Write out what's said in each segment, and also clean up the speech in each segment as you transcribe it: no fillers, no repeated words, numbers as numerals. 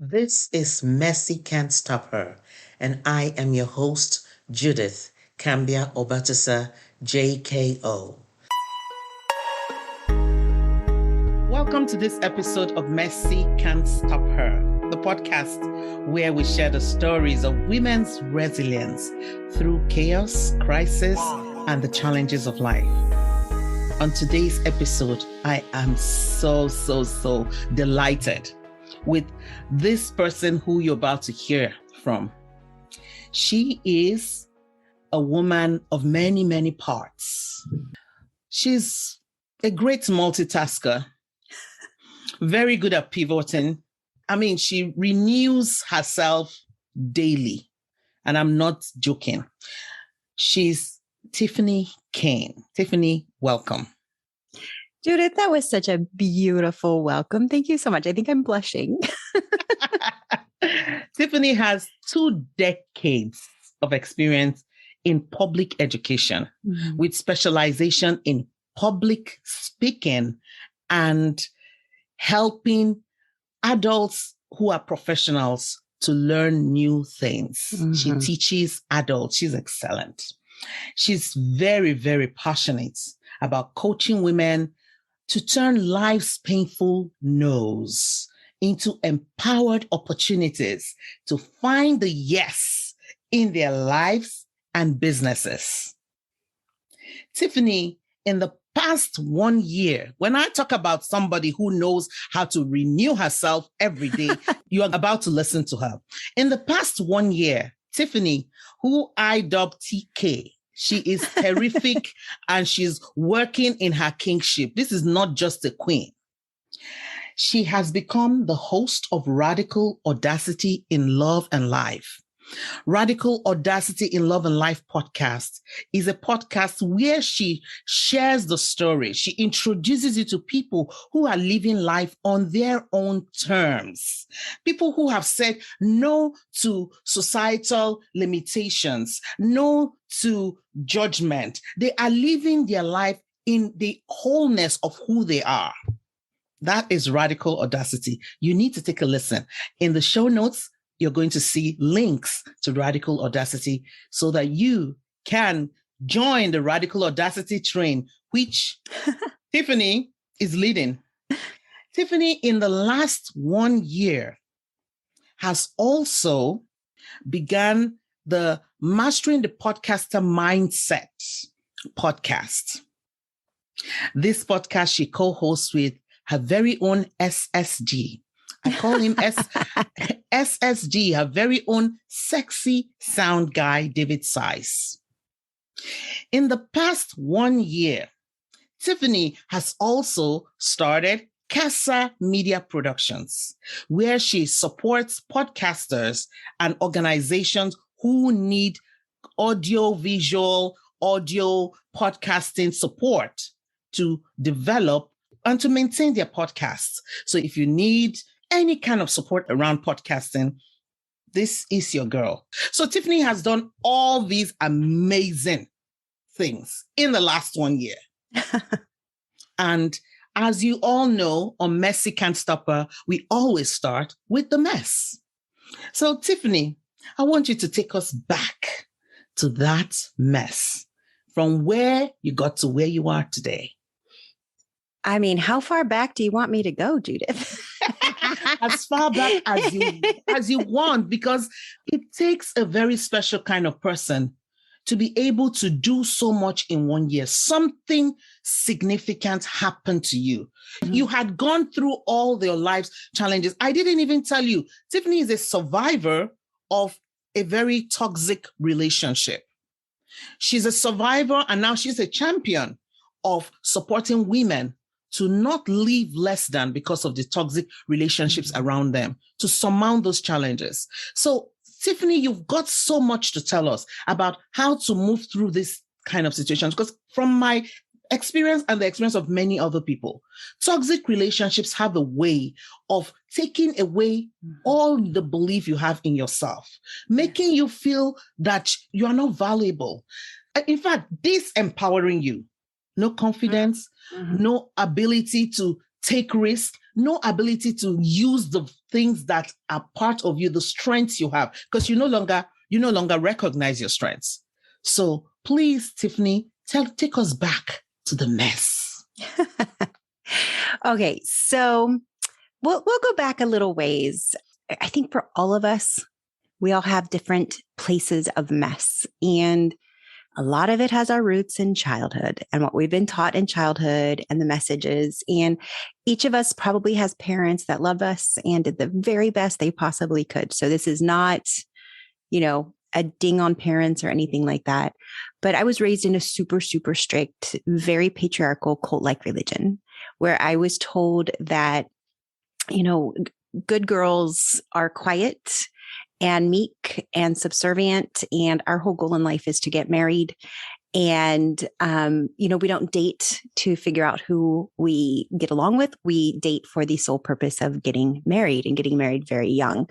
This is Messi Can't Stop Her, and I am your host, Judith Cambia Obatisa, JKO. Welcome to this episode of Messi Can't Stop Her, the podcast where we share the stories of women's resilience through chaos, crisis, and the challenges of life. On today's episode, I am so delighted with this person who you're about to hear from. She is a woman of many parts. She's a great multitasker, very good at pivoting. I mean, she renews herself daily, and I'm not joking. She's Tiphany Kane. Tiphany, welcome. Judith, that was such a beautiful welcome. Thank you so much. I think I'm blushing. Tiphany has 2 decades of experience in public education with specialization in public speaking and helping adults who are professionals to learn new things. She teaches adults. She's excellent. She's very passionate about coaching women to turn life's painful no's into empowered opportunities to find the yes in their lives and businesses. Tiphany, in the past 1 year, when I talk about somebody who knows how to renew herself every day, you are about to listen to her. In the past 1 year, Tiphany, who I dubbed TK, she is terrific and she's working in her kingship. This is not just a queen. She has become the host of Radical Audacity in Love and Life. Radical Audacity in Love and Life podcast is a podcast where she shares the story. She introduces you to people who are living life on their own terms. People who have said no to societal limitations, no to judgment. They are living their life in the wholeness of who they are. That is Radical Audacity. You need to take a listen. In the show notes, you're going to see links to Radical Audacity so that you can join the Radical Audacity train, which Tiphany is leading. Tiphany, in the last 1 year, has also begun the Mastering the Podcaster Mindset podcast. This podcast she co-hosts with her very own SSG. I call him SSG, her very own sexy sound guy, David Size. In the past 1 year, Tiphany has also started KaSa Media Productions, where she supports podcasters and organizations who need audio podcasting support to develop and to maintain their podcasts. So if you need any kind of support around podcasting, this is your girl. So Tiphany has done all these amazing things in the last 1 year. And as you all know, on Messi Can't Stop Her, we always start with the mess. So Tiphany, I want you to take us back to that mess, from where you got to where you are today. I mean, how far back do you want me to go, Judith? As far back as you want, because it takes a very special kind of person to be able to do so much in 1 year. Something significant happened to you. You had gone through all your life's challenges. I didn't even tell you, Tiphany is a survivor of a very toxic relationship. She's a survivor, and now she's a champion of supporting women to not live less than because of the toxic relationships around them, to surmount those challenges. So, Tiphany, you've got so much to tell us about how to move through this kind of situations, because from my experience and the experience of many other people, toxic relationships have a way of taking away all the belief you have in yourself, making you feel that you are not valuable. In fact, disempowering you. No confidence, no ability to take risks, no ability to use the things that are part of you, the strengths you have, because you no longer recognize your strengths. So please, Tiphany, take us back to the mess. Okay, so we'll go back a little ways. I think for all of us, we all have different places of mess, and a lot of it has our roots in childhood and what we've been taught in childhood and the messages. And each of us probably has parents that love us and did the very best they possibly could. So this is not, a ding on parents or anything like that. But I was raised in a super, super strict, very patriarchal cult-like religion where I was told that, good girls are quiet and meek and subservient. And our whole goal in life is to get married. And, we don't date to figure out who we get along with. We date for the sole purpose of getting married and getting married very young.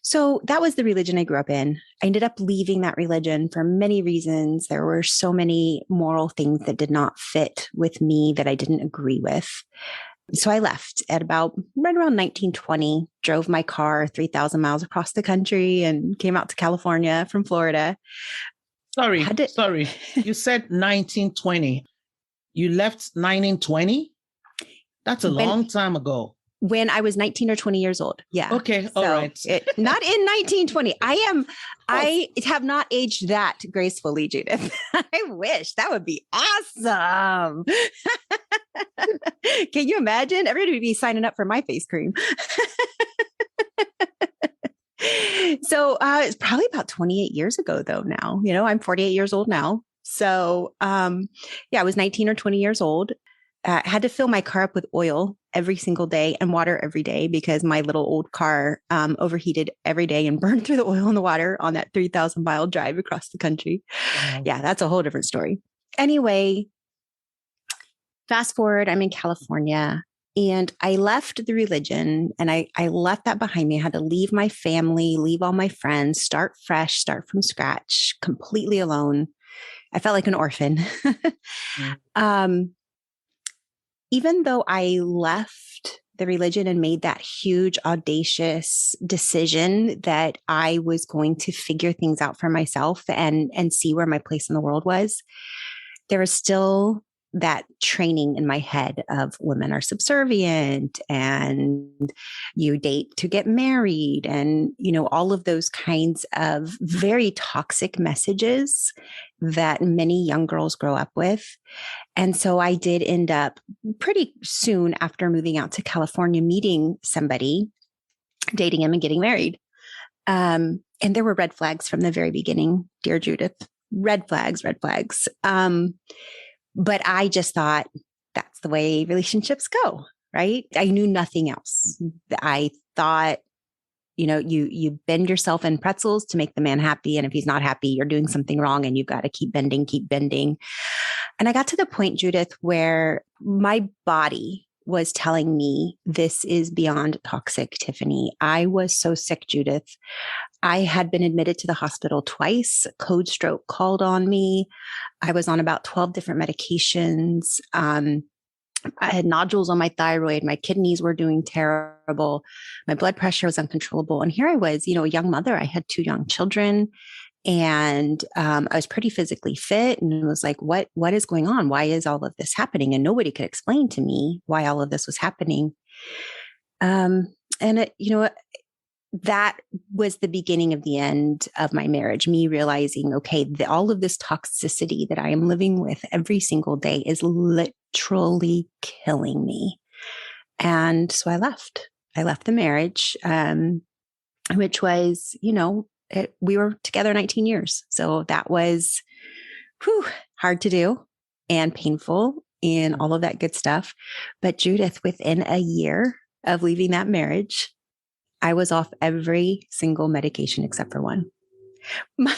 So that was the religion I grew up in. I ended up leaving that religion for many reasons. There were so many moral things that did not fit with me that I didn't agree with. So I left at right around 1920, drove my car 3,000 miles across the country and came out to California from Florida. Sorry. You said 1920. You left 1920? That's a long time ago. When I was 19 or 20 years old. Yeah. Okay. All right. Not in 1920. I have not aged that gracefully, Judith. I wish. That would be awesome. Can you imagine? Everybody would be signing up for my face cream. So it's probably about 28 years ago, though, now. I'm 48 years old now. So I was 19 or 20 years old. I had to fill my car up with oil every single day and water every day because my little old car overheated every day and burned through the oil and the water on that 3,000-mile drive across the country. Wow. Yeah, that's a whole different story. Anyway, fast forward, I'm in California and I left the religion and I left that behind me. I had to leave my family, leave all my friends, start fresh, start from scratch, completely alone. I felt like an orphan. Even though I left the religion and made that huge, audacious decision that I was going to figure things out for myself and see where my place in the world was, there was still that training in my head of women are subservient and you date to get married and, all of those kinds of very toxic messages that many young girls grow up with. And so I did end up pretty soon after moving out to California, meeting somebody, dating him and getting married. And there were red flags from the very beginning, dear Judith, red flags. But I just thought that's the way relationships go, right? I knew nothing else. I thought, you bend yourself in pretzels to make the man happy. And if he's not happy, you're doing something wrong and you've got to keep bending. And I got to the point, Judith, where my body was telling me this is beyond toxic, Tiphany. I was so sick, Judith. I had been admitted to the hospital twice. Code stroke called on me. I was on about 12 different medications. I had nodules on my thyroid. My kidneys were doing terrible. My blood pressure was uncontrollable. And here I was, a young mother. I had 2 young children. And I was pretty physically fit and it was like, what is going on? Why is all of this happening? And nobody could explain to me why all of this was happening. And that was the beginning of the end of my marriage, me realizing, okay, all of this toxicity that I am living with every single day is literally killing me. And so I left the marriage, which was, we were together 19 years. So that was hard to do and painful and all of that good stuff. But Judith, within a year of leaving that marriage, I was off every single medication except for one. My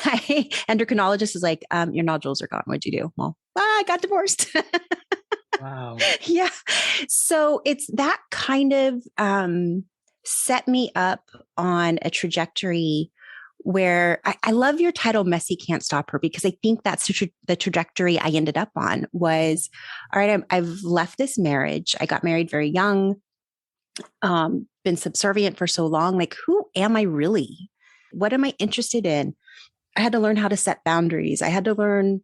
endocrinologist is like, your nodules are gone. What'd you do? Well, I got divorced. Wow. Yeah. So it's that kind of set me up on a trajectory where I love your title, Messy Can't Stop Her, because I think that's the trajectory I ended up on was, all right, I've left this marriage. I got married very young, been subservient for so long. Like, who am I really? What am I interested in? I had to learn how to set boundaries. I had to learn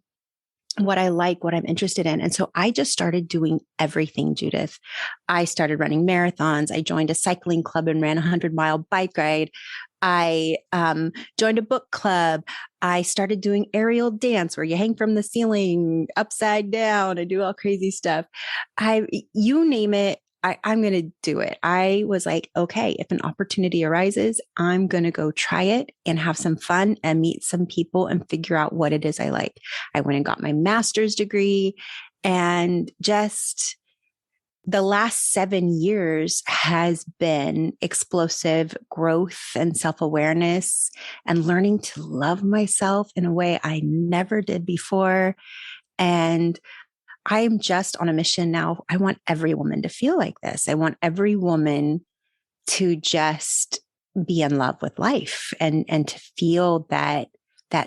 what I like, what I'm interested in. And so I just started doing everything, Judith. I started running marathons. I joined a cycling club and ran a 100-mile bike ride. I joined a book club. I started doing aerial dance where you hang from the ceiling upside down and do all crazy stuff. You name it, I'm going to do it. I was like, okay, if an opportunity arises, I'm going to go try it and have some fun and meet some people and figure out what it is I like. I went and got my master's degree, and just the last 7 years has been explosive growth and self-awareness and learning to love myself in a way I never did before. And I'm just on a mission now. I want every woman to feel like this. I want every woman to just be in love with life and to feel that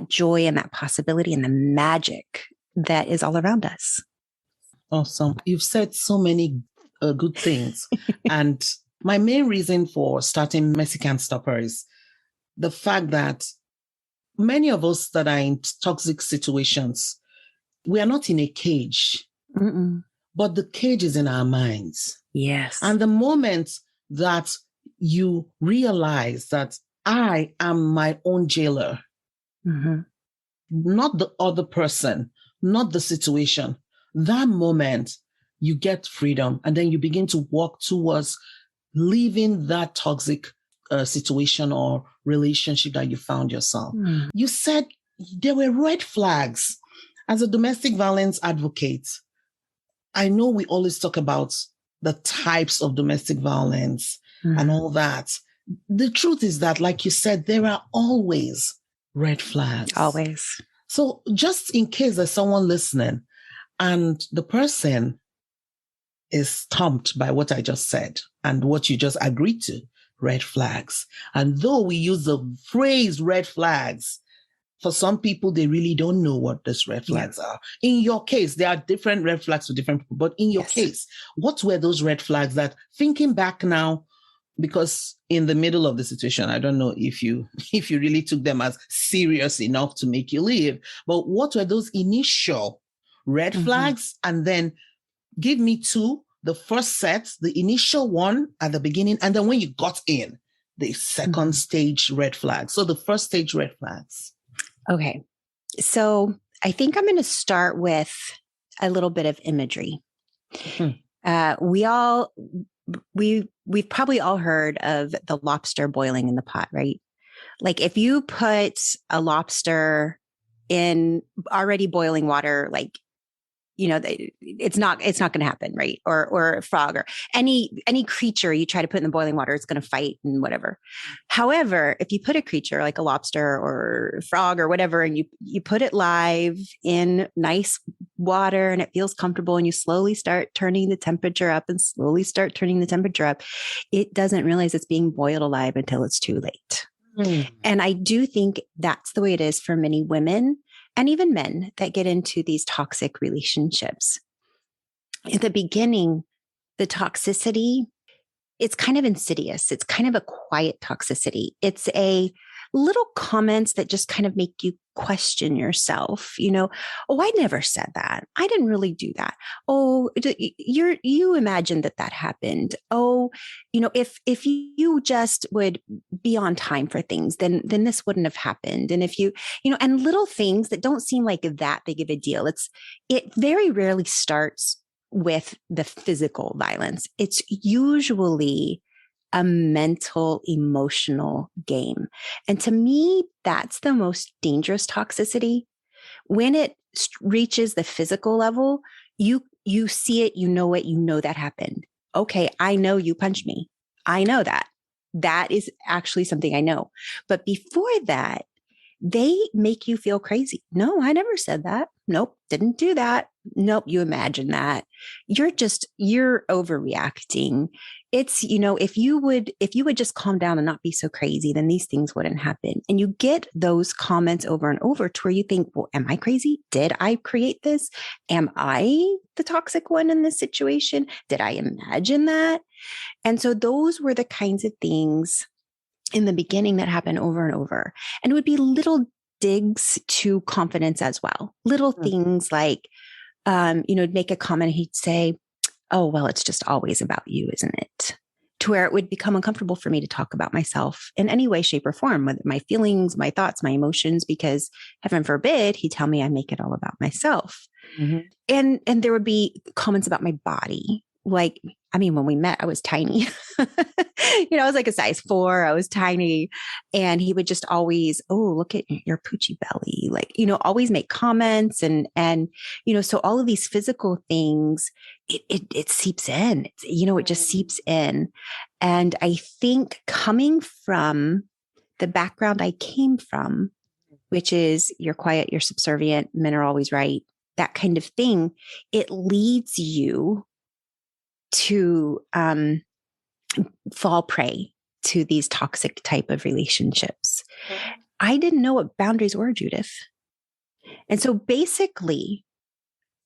joy and that possibility and the magic that is all around us. Awesome. You've said so many good things. And my main reason for starting Messy Can't Stop Her is the fact that many of us that are in toxic situations, we are not in a cage, but the cage is in our minds. Yes. And the moment that you realize that I am my own jailer, not the other person, not the situation, that moment you get freedom, and then you begin to walk towards leaving that toxic situation or relationship that you found yourself. You said there were red flags. As a domestic violence advocate, I know we always talk about the types of domestic violence and all that. The truth is that, like you said, there are always red flags. Always. So just in case there's someone listening and the person is stumped by what I just said and what you just agreed to, red flags. And though we use the phrase red flags, for some people, they really don't know what those red flags are. In your case, there are different red flags for different people. But in your case, what were those red flags that, thinking back now, because in the middle of the situation, I don't know if you really took them as serious enough to make you leave, but what were those initial red flags? And then give me two, the first set, the initial one at the beginning, and then when you got in, the second stage red flags. So the first stage red flags. Okay. So I think I'm going to start with a little bit of imagery. We've probably all heard of the lobster boiling in the pot, right? Like if you put a lobster in already boiling water, like, you know, it's not going to happen, right? Or a frog or any creature you try to put in the boiling water, it's going to fight and whatever. However, if you put a creature like a lobster or a frog or whatever, and you put it live in nice water and it feels comfortable, and you slowly start turning the temperature up, it doesn't realize it's being boiled alive until it's too late. And I do think that's the way it is for many women and even men that get into these toxic relationships. At the beginning, the toxicity, it's kind of insidious. It's kind of a quiet toxicity. It's a little comments that just kind of make you question yourself. You know, oh, I never said that. I didn't really do that. Oh, you imagined that happened. Oh, you know, if you just would be on time for things, then this wouldn't have happened. And if you know, and little things that don't seem like that big of a deal. It very rarely starts with the physical violence. It's usually a mental, emotional game. And to me, that's the most dangerous toxicity. When it reaches the physical level, you see it, you know it, you know that happened. Okay, I know you punched me. I know that. That is actually something I know. But before that, they make you feel crazy. No, I never said that. Nope, didn't do that. Nope, you imagine that. You're overreacting. it's, if you would just calm down and not be so crazy, then these things wouldn't happen. And you get those comments over and over to where you think, well, am I crazy? Did I create this? Am I the toxic one in this situation? Did I imagine that? And so those were the kinds of things in the beginning that happen over and over. And it would be little digs to confidence as well. Little things like, make a comment. He'd say, oh, well, it's just always about you, isn't it? To where it would become uncomfortable for me to talk about myself in any way, shape, or form, whether my feelings, my thoughts, my emotions, because heaven forbid he tell me I make it all about myself. Mm-hmm. And there would be comments about my body. Like, when we met, I was tiny. I was like a size 4. I was tiny. And he would just always, oh, look at your poochie belly. Like, always make comments and, so all of these physical things, it seeps in, it just seeps in. And I think coming from the background I came from, which is you're quiet, you're subservient, men are always right, that kind of thing, it leads you to fall prey to these toxic type of relationships. Mm-hmm. I didn't know what boundaries were, Judith. And so basically,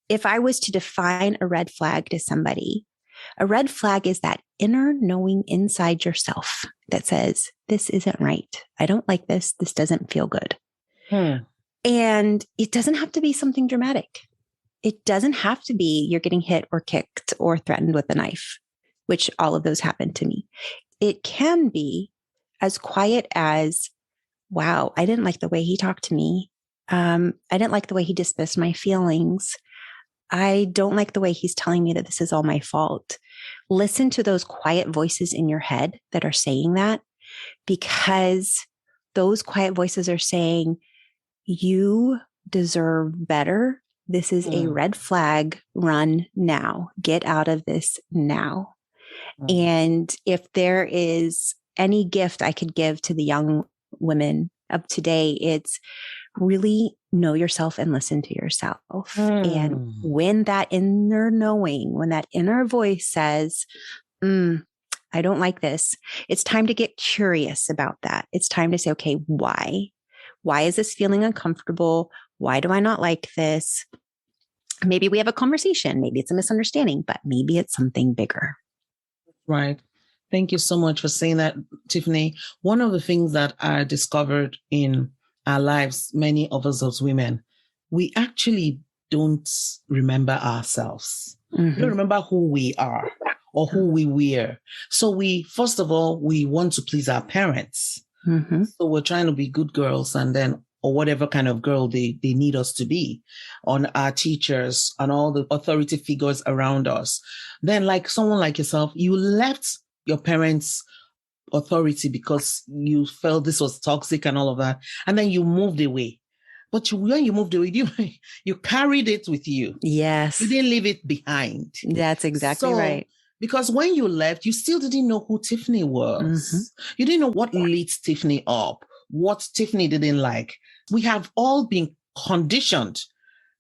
if I was to define a red flag to somebody, a red flag is that inner knowing inside yourself that says, this isn't right. I don't like this. This doesn't feel good. And it doesn't have to be something dramatic. It doesn't have to be you're getting hit or kicked or threatened with a knife, which all of those happen to me. It can be as quiet as, wow, I didn't like the way he talked to me. I didn't like the way he dismissed my feelings. I don't like the way he's telling me that this is all my fault. Listen to those quiet voices in your head that are saying that, because those quiet voices are saying, you deserve better. This is a red flag. Run now. Get out of this now. And if there is any gift I could give to the young women of today, it's really know yourself and listen to yourself. And when that inner knowing, when that inner voice says, I don't like this, it's time to get curious about that. It's time to say, okay, why? Why is this feeling uncomfortable? Why do I not like this? Maybe we have a conversation. Maybe it's a misunderstanding, but maybe it's something bigger. Right. Thank you so much for saying that, Tiphany. One of the things that I discovered in our lives, many of us as women, we actually don't remember ourselves. We don't remember who we are or who we were. So first of all, we want to please our parents. So we're trying to be good girls, and then, or whatever kind of girl they need us to be, on our teachers and all the authority figures around us. Then, like someone like yourself, you left your parents' authority because you felt this was toxic and all of that. And then you moved away. But when you moved away, you carried it with you. Yes. You didn't leave it behind. That's exactly right. Because when you left, you still didn't know who Tiphany was. You didn't know what lit Tiphany up, what Tiphany didn't like. We have all been conditioned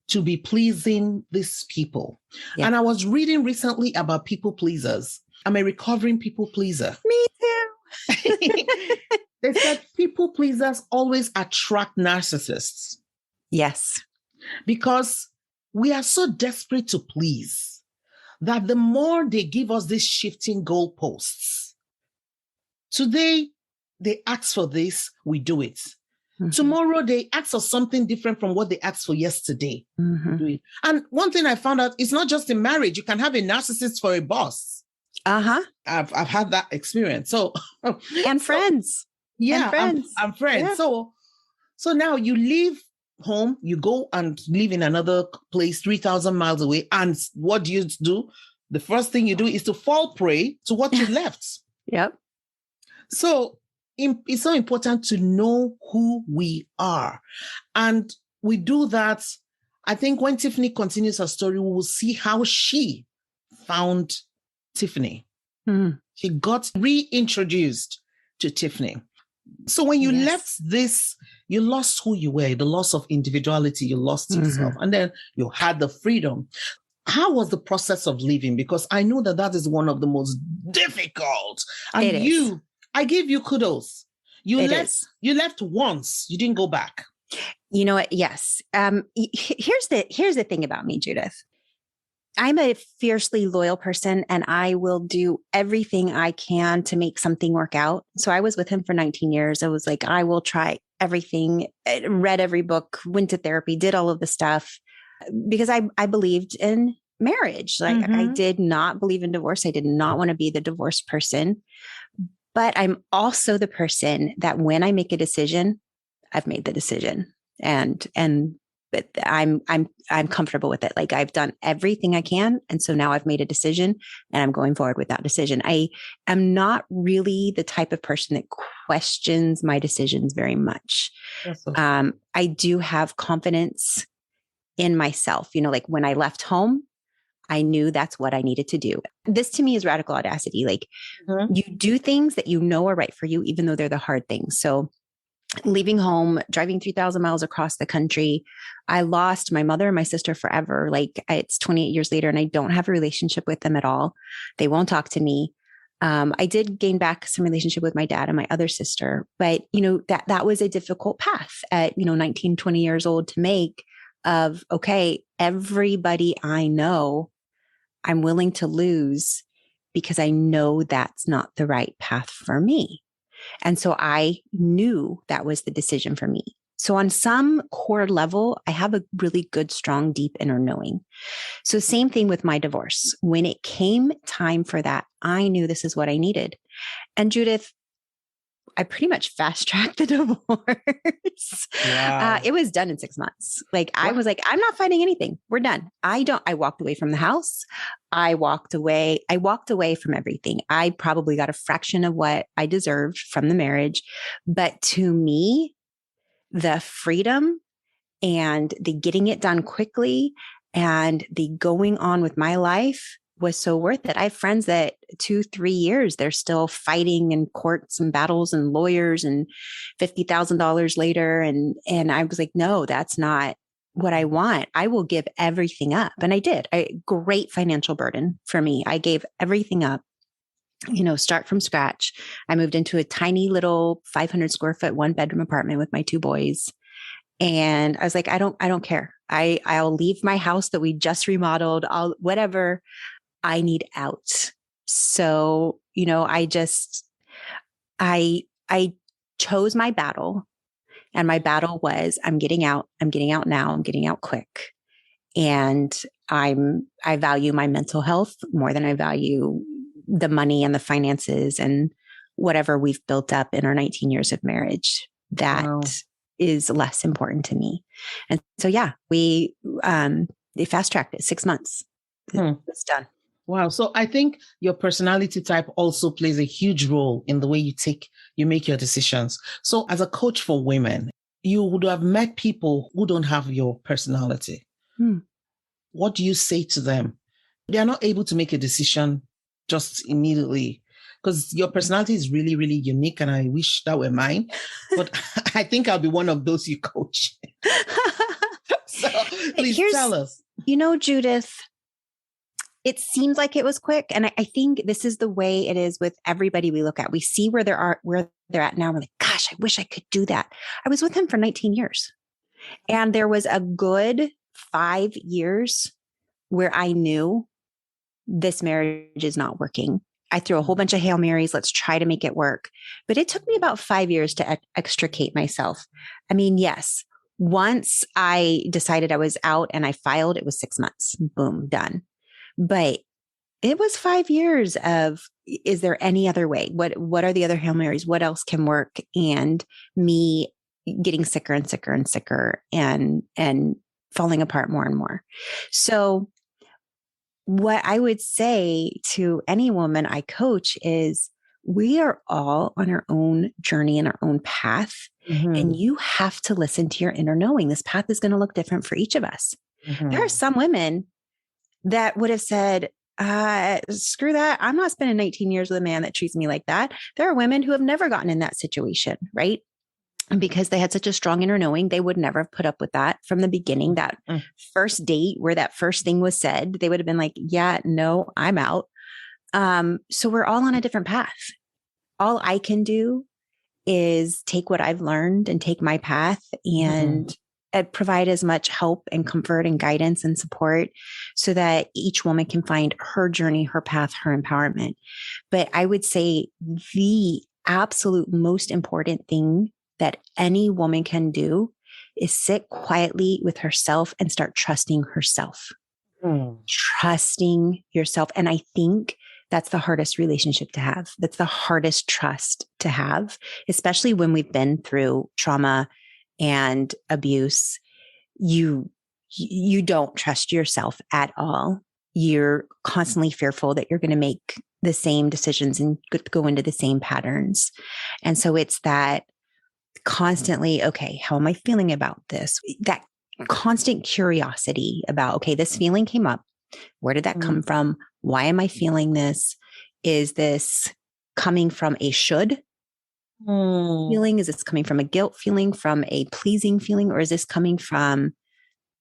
to be pleasing these people. Yeah. And I was reading recently about people pleasers. I'm a recovering people pleaser. Me too. They said people pleasers always attract narcissists. Yes. Because we are so desperate to please that the more they give us these shifting goalposts, today they ask for this, we do it. Tomorrow they ask for something different from what they asked for yesterday. Do it. And one thing I found out, it's not just in marriage. You can have a narcissist for a boss. I've had that experience. So and friends. Yeah, and friends. I'm friends. Yeah. So now you leave home, you go and live in another place 3,000 miles away. And what do you do? The first thing you do is to fall prey to what you left. Yep. So it's so important to know who we are. And we do that. I think when Tiphany continues her story, we will see how she found Tiphany. She got reintroduced to Tiphany. So when you left this, you lost who you were, the loss of individuality, you lost yourself, and then you had the freedom. how was the process of leaving? Because I know that is one of the most difficult. And I give you kudos. You left once. You didn't go back. You know what? Yes. Here's the thing about me, Judith. I'm a fiercely loyal person, and I will do everything I can to make something work out. So I was with him for 19 years. I was like, I will try everything, read every book, went to therapy, did all of the stuff because I believed in marriage. Like I did not believe in divorce. I did not want to be the divorced person, but I'm also the person that when I make a decision, I've made the decision but I'm comfortable with it. Like I've done everything I can. And so now I've made a decision and I'm going forward with that decision. I am not really the type of person that questions my decisions very much. I do have confidence in myself. You know, like when I left home, I knew that's what I needed to do. This to me is radical audacity. Like you do things that you know are right for you, even though they're the hard things. So leaving home, driving 3,000 miles across the country, I lost my mother and my sister forever. Like it's 28 years later and I don't have a relationship with them at all. They won't talk to me. I did gain back some relationship with my dad and my other sister, but you know, that was a difficult path at, 19, 20 years old to make of, okay, everybody I know, I'm willing to lose because I know that's not the right path for me. And so I knew that was the decision for me. So on some core level, I have a really good, strong, deep inner knowing. So same thing with my divorce. When it came time for that, I knew this is what I needed. And Judith, I pretty much fast tracked the divorce. Wow. It was done in 6 months. Like I was like, I'm not fighting anything. We're done. I walked away from the house. I walked away from everything. I probably got a fraction of what I deserved from the marriage. But to me, the freedom and the getting it done quickly and the going on with my life was so worth it. I have friends that 2-3 years, they're still fighting in courts and battles and lawyers and $50,000 later. And I was like, no, that's not what I want. I will give everything up. And I did. Great financial burden for me. I gave everything up, start from scratch. I moved into a tiny little 500 square foot, 1-bedroom apartment with my 2 boys. And I was like, I don't care. I'll leave my house that we just remodeled. Whatever. I need out. So, I chose my battle, and my battle was I'm getting out now. I'm getting out quick. And I value my mental health more than I value the money and the finances and whatever we've built up in our 19 years of marriage. That is less important to me. And so, they fast tracked it 6 months. It's done. Wow. So I think your personality type also plays a huge role in the way you make your decisions. So as a coach for women, you would have met people who don't have your personality. What do you say to them? They are not able to make a decision just immediately because your personality is really, really unique. And I wish that were mine, but I think I'll be one of those you coach. So please tell us. Judith, it seems like it was quick. And I think this is the way it is with everybody we look at. We see where they're at now. We're like, gosh, I wish I could do that. I was with him for 19 years. And there was a good 5 years where I knew this marriage is not working. I threw a whole bunch of Hail Marys. Let's try to make it work. But it took me about 5 years to extricate myself. I mean, yes, once I decided I was out and I filed, it was 6 months. Boom, done. But it was 5 years of, is there any other way? What are the other Hail Marys? What else can work? And me getting sicker and sicker and sicker and falling apart more and more. So what I would say to any woman I coach is we are all on our own journey and our own path. And you have to listen to your inner knowing. This path is going to look different for each of us. There are some women that would have said, screw that. I'm not spending 19 years with a man that treats me like that. There are women who have never gotten in that situation, right? And because they had such a strong inner knowing, they would never have put up with that from the beginning. That first date where that first thing was said, they would have been like, yeah, no, I'm out. So we're all on a different path. All I can do is take what I've learned and take my path and provide as much help and comfort and guidance and support so that each woman can find her journey, her path, her empowerment. But I would say the absolute most important thing that any woman can do is sit quietly with herself and start trusting herself. Trusting yourself. And I think that's the hardest relationship to have. That's the hardest trust to have, especially when we've been through trauma and abuse. You don't trust yourself at all. You're constantly fearful that you're going to make the same decisions and go into the same patterns. And so it's that constantly, okay, how am I feeling about this? That constant curiosity about, okay, this feeling came up. Where did that come from? Why am I feeling this? Is this coming from a should feeling? Is this coming from a guilt feeling, from a pleasing feeling? Or is this coming from,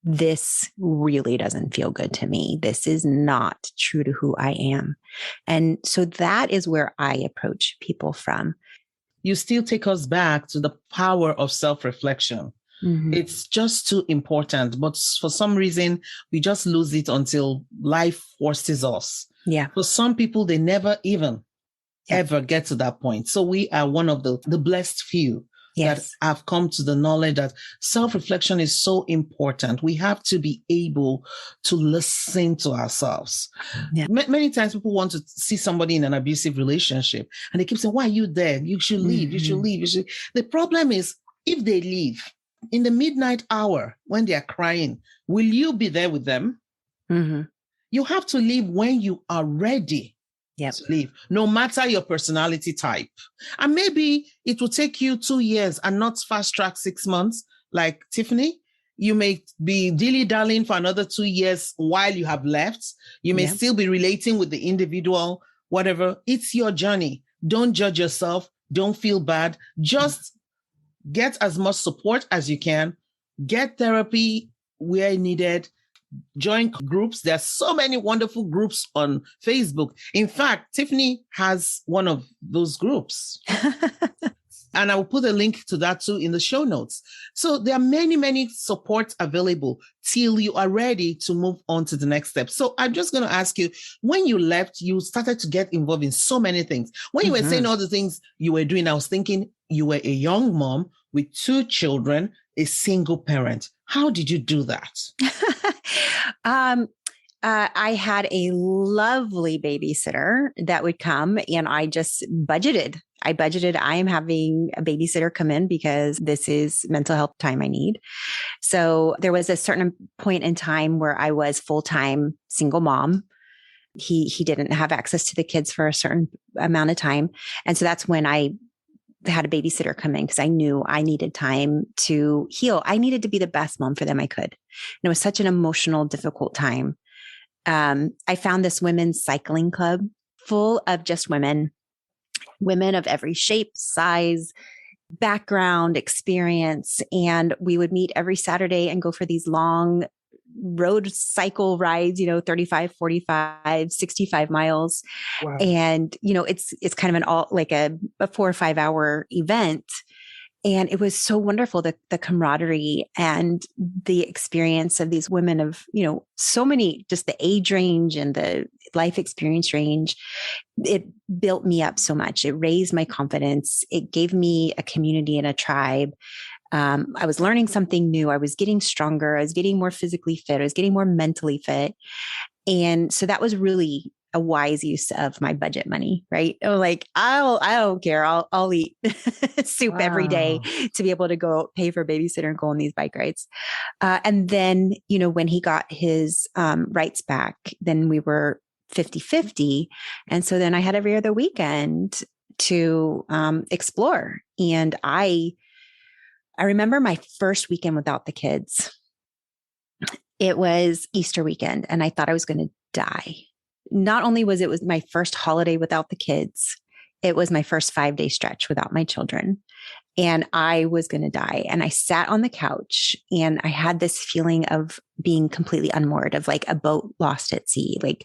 this really doesn't feel good to me. This is not true to who I am. And so that is where I approach people from. You still take us back to the power of self-reflection. It's just too important, but for some reason, we just lose it until life forces us. Yeah. For some people, they never even ever get to that point. So we are one of the blessed few that have come to the knowledge that self-reflection is so important. We have to be able to listen to ourselves. Many times people want to see somebody in an abusive relationship and they keep saying, why are you there? You should leave. You should leave. The problem is, if they leave in the midnight hour when they are crying, will you be there with them? You have to leave when you are ready to leave, no matter your personality type. And maybe it will take you 2 years and not fast track 6 months like Tiphany. You may be dilly-dallying for another 2 years while you have left. You may still be relating with the individual, whatever. It's your journey. Don't judge yourself. Don't feel bad. Just get as much support as you can. Get therapy where needed. Join groups. There's so many wonderful groups on Facebook. In fact, Tiphany has one of those groups. And I will put a link to that too in the show notes. So there are many, many supports available till you are ready to move on to the next step. So I'm just going to ask you, when you left, you started to get involved in so many things. When you were saying all the things you were doing, I was thinking you were a young mom with 2 children, a single parent. How did you do that? I had a lovely babysitter that would come, and I just budgeted. I am having a babysitter come in because this is mental health time I need. So there was a certain point in time where I was full-time single mom. He didn't have access to the kids for a certain amount of time. And so that's when I had a babysitter come in, because I knew I needed time to heal. I needed to be the best mom for them I could. And it was such an emotional, difficult time. I found this women's cycling club full of just women of every shape, size, background, experience. And we would meet every Saturday and go for these long road cycle rides, 35, 45, 65 miles. Wow. And, it's kind of a 4 or 5 hour event. And it was so wonderful, the camaraderie and the experience of these women of, so many, just the age range and the life experience range. It built me up so much. It raised my confidence. It gave me a community and a tribe. I was learning something new. I was getting stronger. I was getting more physically fit. I was getting more mentally fit. And so that was really a wise use of my budget money, right? I don't care. I'll eat soup every day to be able to go pay for a babysitter and go on these bike rides. And then, when he got his rights back, then we were 50-50. And so then I had every other weekend to explore. And I remember my first weekend without the kids. It was Easter weekend, and I thought I was going to die. Not only was it my first holiday without the kids, it was my first 5-day stretch without my children. And I was going to die. And I sat on the couch and I had this feeling of being completely unmoored, of like a boat lost at sea. Like,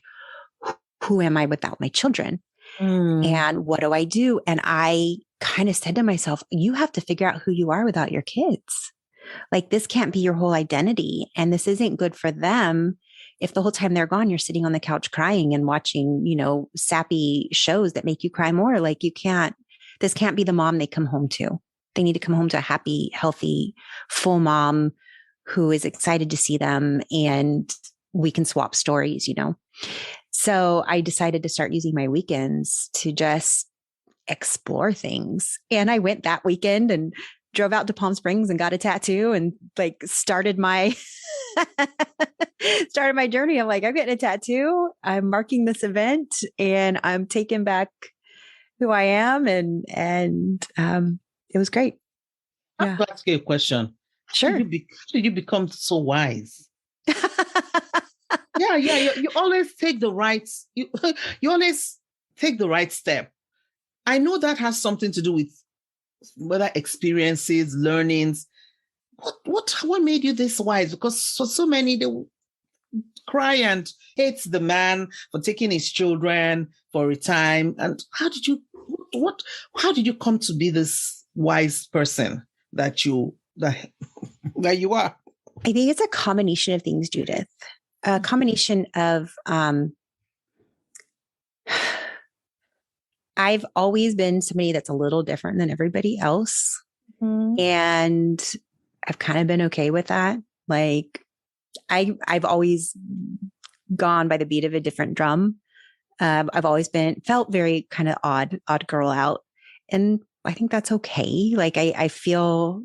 who am I without my children? And what do I do? And I kind of said to myself, you have to figure out who you are without your kids. Like, this can't be your whole identity. And this isn't good for them. If the whole time they're gone, you're sitting on the couch crying and watching, sappy shows that make you cry more. Like, this can't be the mom they come home to. They need to come home to a happy, healthy, full mom who is excited to see them, and we can swap stories, So I decided to start using my weekends to just explore things. And I went that weekend and drove out to Palm Springs and got a tattoo and like started my journey. I'm like, I'm getting a tattoo. I'm marking this event and I'm taking back who I am. And it was great. I have to ask you a question. Sure. How did you become so wise? Yeah. You always take the right. You always take the right step. I know that has something to do with whether experiences, learnings. What made you this wise? Because so many they cry and hate the man for taking his children for a time. And how did you come to be this wise person that you are? I think it's a combination of things, Judith. A combination of I've always been somebody that's a little different than everybody else. And I've kind of been okay with that. Like, I've always gone by the beat of a different drum. I've always felt very kind of odd girl out. And I think that's okay. Like, I feel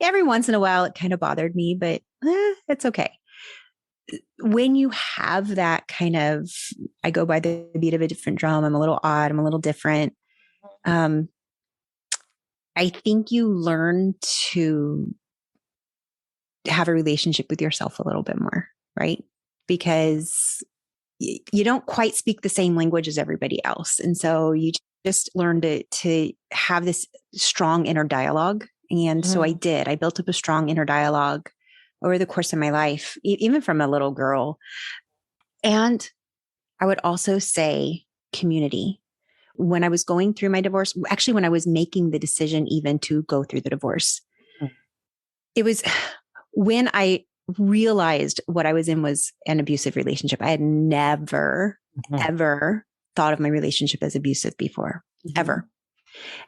every once in a while it kind of bothered me, but it's okay. When you have that kind of, I go by the beat of a different drum, I'm a little odd, I'm a little different. I think you learn to have a relationship with yourself a little bit more, right? Because you don't quite speak the same language as everybody else. And so you just learn to have this strong inner dialogue. And so I did. I built up a strong inner dialogue over the course of my life, even from a little girl. And I would also say community. When I was going through my divorce, actually, when I was making the decision even to go through the divorce, it was when I realized what I was in was an abusive relationship. I had never, ever thought of my relationship as abusive before, ever.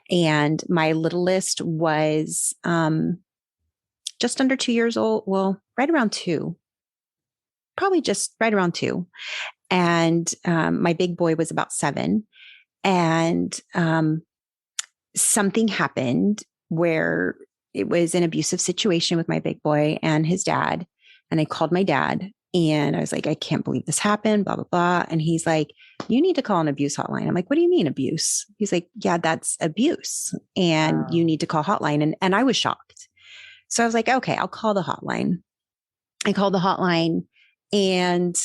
And my littlest was just under 2 years old. Well, right around 2, probably just right around 2. And my big boy was about 7. And something happened where it was an abusive situation with my big boy and his dad. And I called my dad and I was like, I can't believe this happened, blah, blah, blah. And he's like, you need to call an abuse hotline. I'm like, what do you mean abuse? He's like, yeah, that's abuse. And you need to call hotline. And I was shocked. So I was like, okay, I'll call the hotline. I called the hotline and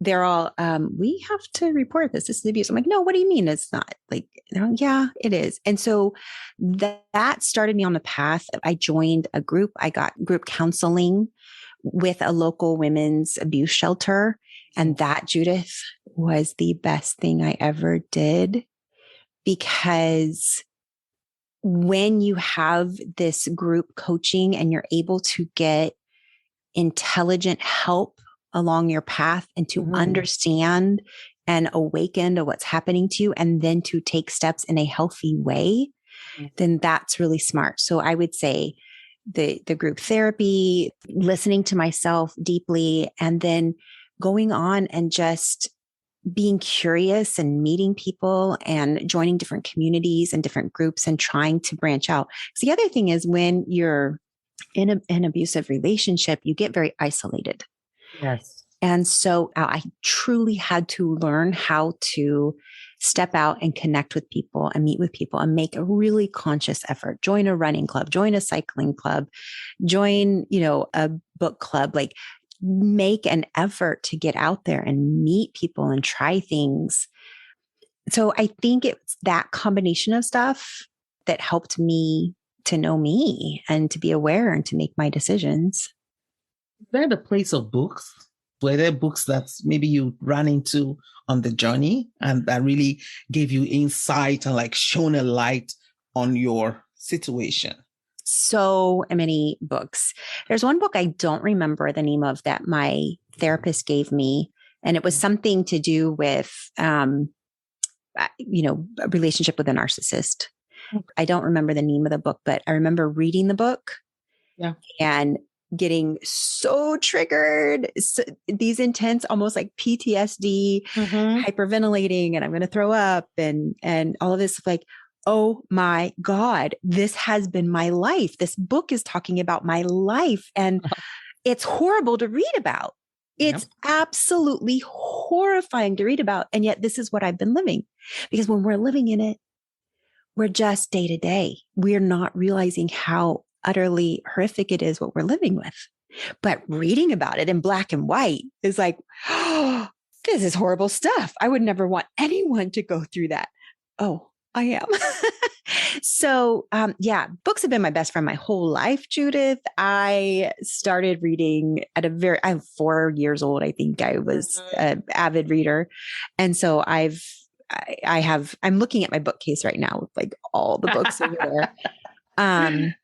they're all, we have to report this. This is abuse. I'm like, no, what do you mean? It's not. Like, yeah, it is. And so that started me on the path. I joined a group. I got group counseling with a local women's abuse shelter. And that, Judith, was the best thing I ever did, because when you have this group coaching and you're able to get intelligent help along your path and to understand and awaken to what's happening to you, and then to take steps in a healthy way, then that's really smart. So I would say the group therapy, listening to myself deeply, and then going on and just being curious and meeting people and joining different communities and different groups and trying to branch out. So the other thing is, when you're in an abusive relationship, you get very isolated. Yes. And so I truly had to learn how to step out and connect with people and meet with people and make a really conscious effort. Join a running club, join a cycling club, join, a book club, like make an effort to get out there and meet people and try things So I think it's that combination of stuff that helped me to know me and to be aware and to make my decisions. They're the place of books. Were there books that maybe you ran into on the journey and that really gave you insight and like shone a light on your situation? So many books. There's one book I don't remember the name of that my therapist gave me. And it was something to do with, a relationship with a narcissist. Okay. I don't remember the name of the book, but I remember reading the book and getting so triggered, these intense, almost like PTSD, hyperventilating, and I'm going to throw up and all of this, like, oh my God, this has been my life. This book is talking about my life, and it's horrible to read about. It's absolutely horrifying to read about. And yet this is what I've been living, because when we're living in it, we're just day to day. We're not realizing how utterly horrific it is what we're living with. But reading about it in black and white is like, oh, this is horrible stuff. I would never want anyone to go through that. Oh, I am. So, books have been my best friend my whole life, Judith. I started reading I'm 4 years old. I think I was an avid reader. And so I'm looking at my bookcase right now with like all the books over there.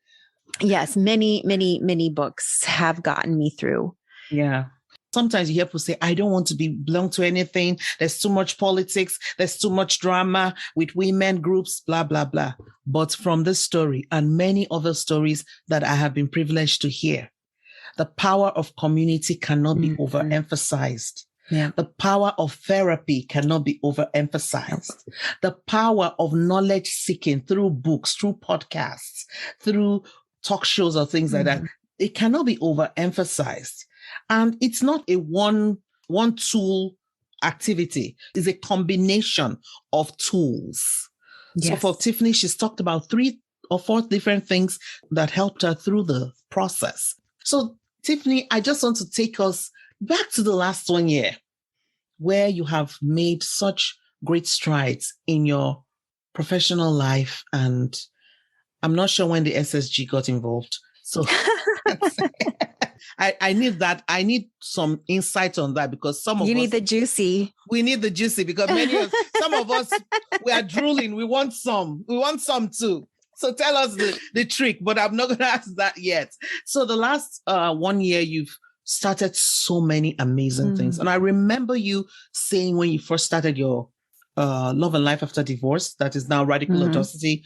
Yes, many, many, many books have gotten me through. Yeah. Sometimes you hear people say, I don't want to belong to anything. There's too much politics. There's too much drama with women groups, blah, blah, blah. But from this story and many other stories that I have been privileged to hear, the power of community cannot be overemphasized. Yeah. The power of therapy cannot be overemphasized. The power of knowledge seeking through books, through podcasts, through talk shows or things like that, it cannot be overemphasized. And it's not a one tool activity. It's a combination of tools. Yes. So for Tiphany, she's talked about 3 or 4 different things that helped her through the process. So Tiphany, I just want to take us back to the last 1 year where you have made such great strides in your professional life. And I'm not sure when the SSG got involved. So I need that. I need some insight on that, because you need the juicy. We need the juicy, because some of us, we are drooling. We want some too. So tell us the trick, but I'm not going to ask that yet. So the last 1 year, you've started so many amazing things. And I remember you saying when you first started your Love and Life After Divorce, that is now Radical Audacity,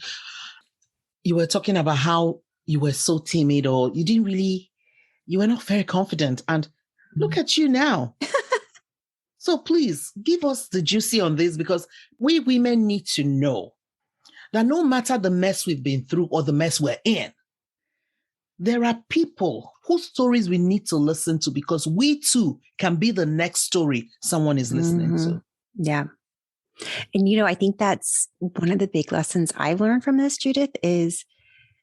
you were talking about how you were so timid, or you were not very confident. And look at you now. So please give us the juicy on this, because we women need to know that no matter the mess we've been through or the mess we're in, there are people whose stories we need to listen to, because we too can be the next story someone is listening to. Yeah. And, I think that's one of the big lessons I've learned from this, Judith, is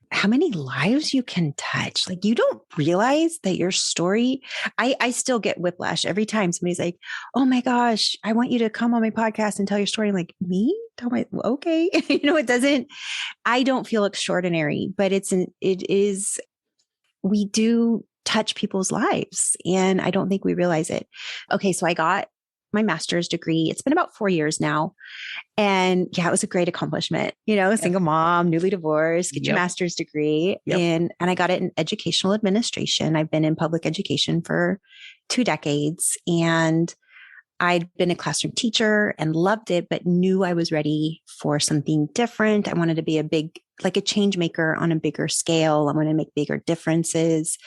how many lives you can touch. Like, you don't realize that your story, I still get whiplash every time somebody's like, oh my gosh, I want you to come on my podcast and tell your story. I'm like, me? Okay. I don't feel extraordinary, but we do touch people's lives, and I don't think we realize it. Okay. So I got my master's degree. It's been about 4 years now. And it was a great accomplishment, single mom, newly divorced, get your master's degree. And I got it in educational administration. I've been in public education for 2 decades, and I'd been a classroom teacher and loved it, but knew I was ready for something different. I wanted to be a change maker on a bigger scale. I want to make bigger differences.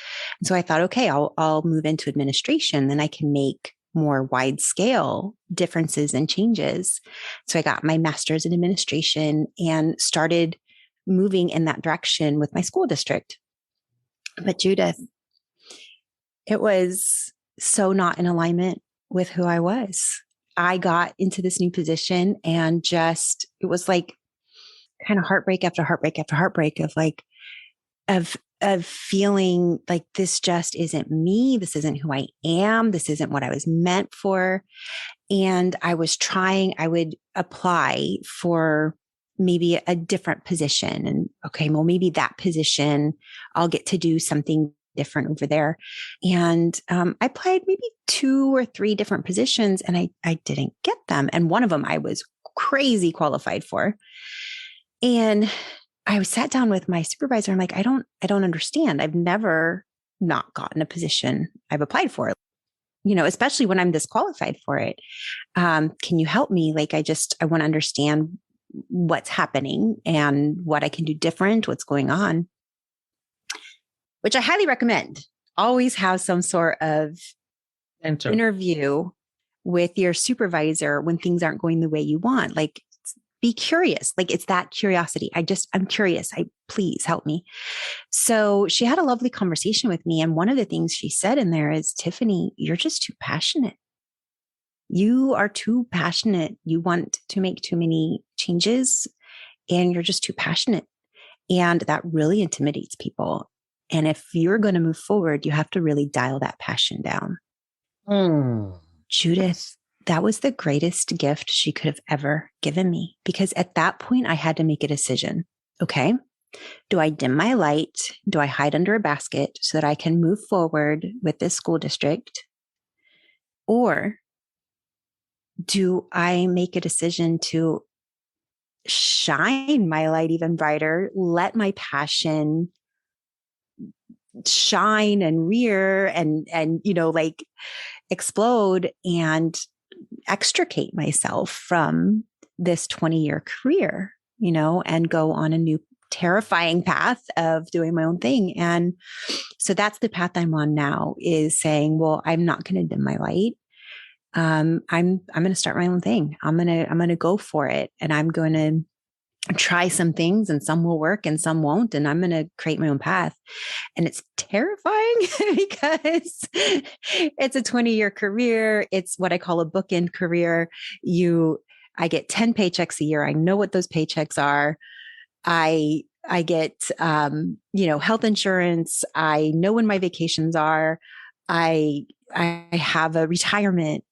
And so I thought, okay, I'll move into administration, then I can make more wide scale differences and changes. So I got my master's in administration and started moving in that direction with my school district. But Judith, it was so not in alignment with who I was. I got into this new position, and it was like kind of heartbreak after heartbreak after heartbreak of feeling like this just isn't me. This isn't who I am. This isn't what I was meant for. And I would apply for maybe a different position. And okay, well, maybe that position, I'll get to do something different over there. And I applied maybe 2 or 3 different positions and I didn't get them. And one of them I was crazy qualified for. And I sat down with my supervisor. I'm like, I don't understand. I've never not gotten a position I've applied for, especially when I'm disqualified for it. Can you help me? Like, I want to understand what's happening and what I can do different, what's going on, which I highly recommend. Always have some sort of interview with your supervisor when things aren't going the way you want. Like, be curious. Like, it's that curiosity. I'm curious. Please help me. So she had a lovely conversation with me. And one of the things she said in there is, Tiphany, you're just too passionate. You are too passionate. You want to make too many changes and you're just too passionate. And that really intimidates people. And if you're going to move forward, you have to really dial that passion down. Judith, that was the greatest gift she could have ever given me, because at that point I had to make a decision. Okay. Do I dim my light? Do I hide under a basket so that I can move forward with this school district? Or do I make a decision to shine my light even brighter, let my passion shine and rear and like explode and extricate myself from this 20-year career, and go on a new terrifying path of doing my own thing. And so that's the path I'm on now, is saying, well, I'm not going to dim my light. I'm going to start my own thing. I'm going to go for it, and I'm going to try some things, and some will work and some won't. And I'm going to create my own path. And it's terrifying because it's a 20-year career. It's what I call a bookend career. I get 10 paychecks a year. I know what those paychecks are. I get, health insurance. I know when my vacations are. I have a retirement.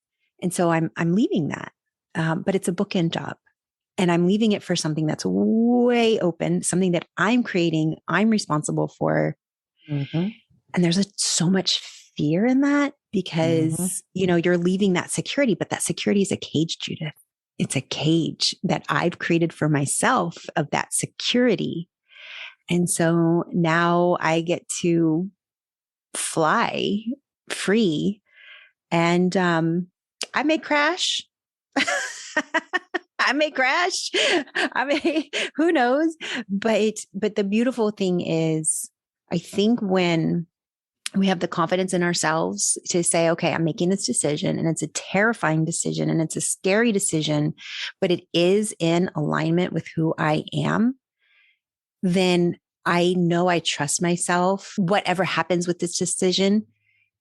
And so I'm leaving that. But it's a bookend job. And I'm leaving it for something that's way open, something that I'm creating, I'm responsible for. Mm-hmm. And there's so much fear in that because, you're leaving that security, but that security is a cage, Judith. It's a cage that I've created for myself of that security. And so now I get to fly free, and I may crash. I may crash. Who knows? But the beautiful thing is, I think when we have the confidence in ourselves to say, okay, I'm making this decision, and it's a terrifying decision and it's a scary decision, but it is in alignment with who I am, then I know I trust myself, whatever happens with this decision,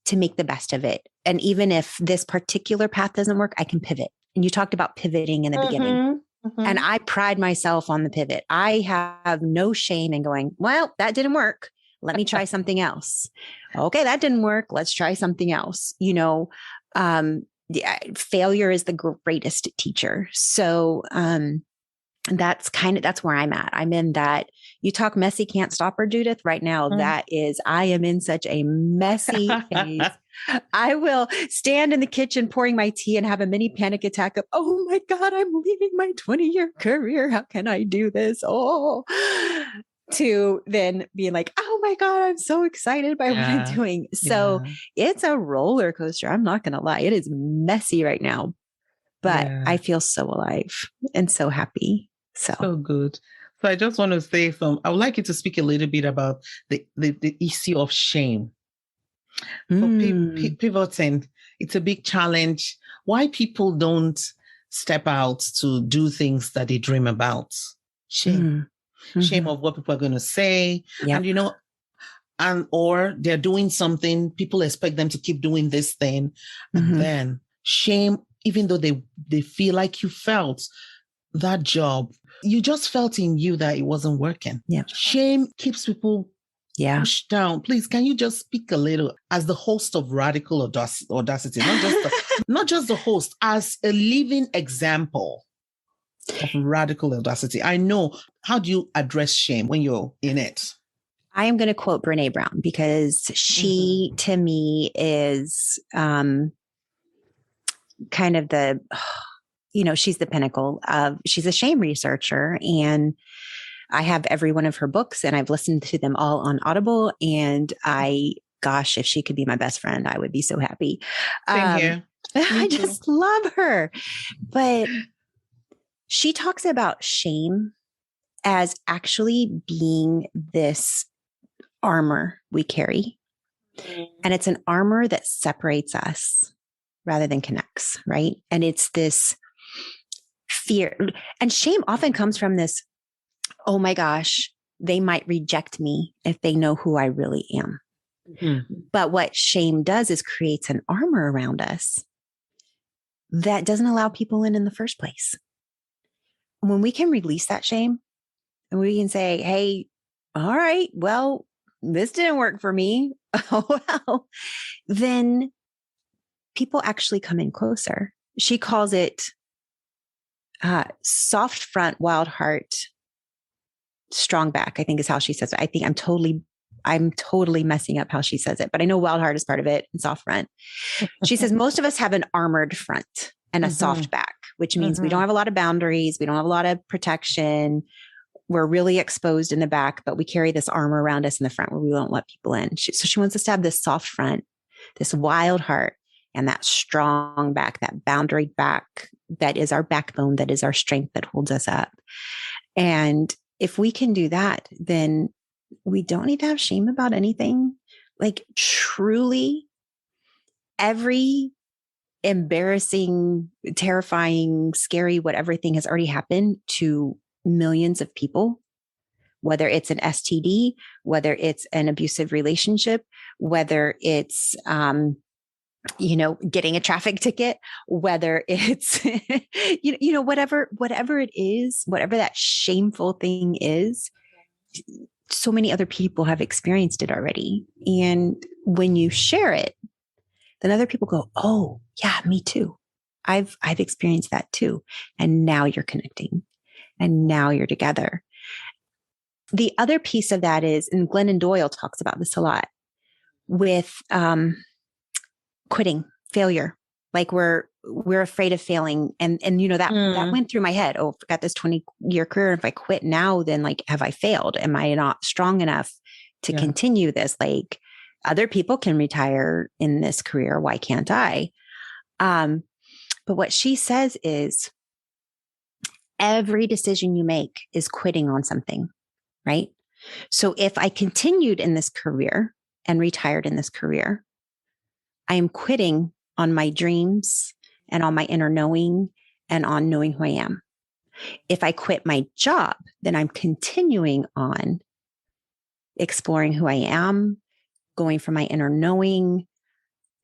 to make the best of it. And even if this particular path doesn't work, I can pivot. And you talked about pivoting in the beginning. And I pride myself on the pivot. I have no shame in going, well, that didn't work. Let me try something else. Okay, that didn't work. Let's try something else. Failure is the greatest teacher. So that's where I'm at. I'm in that. You talk messy, can't stop her, Judith. Right now, I am in such a messy phase. I will stand in the kitchen pouring my tea and have a mini panic attack of, oh my God, I'm leaving my 20-year career. How can I do this? Oh, to then being like, oh my God, I'm so excited by what I'm doing. So it's a roller coaster. I'm not going to lie. It is messy right now, but I feel so alive and so happy. So good. So I just want to say I would like you to speak a little bit about the issue of shame. For pivoting, it's a big challenge. Why people don't step out to do things that they dream about? Shame. Shame of what people are going to say. Yep. And or they're doing something, people expect them to keep doing this thing. And then shame, even though they feel like you felt that job, you just felt in you that it wasn't working. Yeah. Shame keeps people Yeah. pushed down. Please, can you just speak a little as the host of Radical Audacity, not just the host, as a living example of Radical Audacity? I know. How do you address shame when you're in it? I am going to quote Brene Brown because she, to me, is kind of the, she's the pinnacle of, she's a shame researcher. And I have every one of her books and I've listened to them all on Audible. And gosh, if she could be my best friend, I would be so happy. Same here. I just love her. But she talks about shame as actually being this armor we carry. And it's an armor that separates us rather than connects, right? And it's this fear. And shame often comes from this, oh my gosh, they might reject me if they know who I really am. Mm-hmm. But what shame does is creates an armor around us that doesn't allow people in the first place. When we can release that shame and we can say, hey, all right, well, this didn't work for me. Oh, well, then people actually come in closer. She calls it soft front, wild heart, strong back, I think is how she says it. I think I'm totally messing up how she says it, but I know wild heart is part of it and soft front. She says most of us have an armored front and a soft back, which means we don't have a lot of boundaries. We don't have a lot of protection. We're really exposed in the back, but we carry this armor around us in the front where we won't let people in. So she wants us to have this soft front, this wild heart, and that strong back, that boundary back that is our backbone, that is our strength that holds us up. And if we can do that, then we don't need to have shame about anything. Like truly, every embarrassing, terrifying, scary, whatever thing has already happened to millions of people, whether it's an STD, whether it's an abusive relationship, whether it's, getting a traffic ticket, whether it's, whatever it is, whatever that shameful thing is, so many other people have experienced it already. And when you share it, then other people go, oh yeah, me too. I've experienced that too. And now you're connecting. And now you're together. The other piece of that is, and Glennon Doyle talks about this a lot, with quitting, failure. Like we're afraid of failing. And that went through my head. Oh, I've got this 20-year career. If I quit now, then like, have I failed? Am I not strong enough to continue this? Like other people can retire in this career. Why can't I? But what she says is, every decision you make is quitting on something, right? So if I continued in this career and retired in this career, I am quitting on my dreams and on my inner knowing and on knowing who I am. If I quit my job, then I'm continuing on exploring who I am, going for my inner knowing,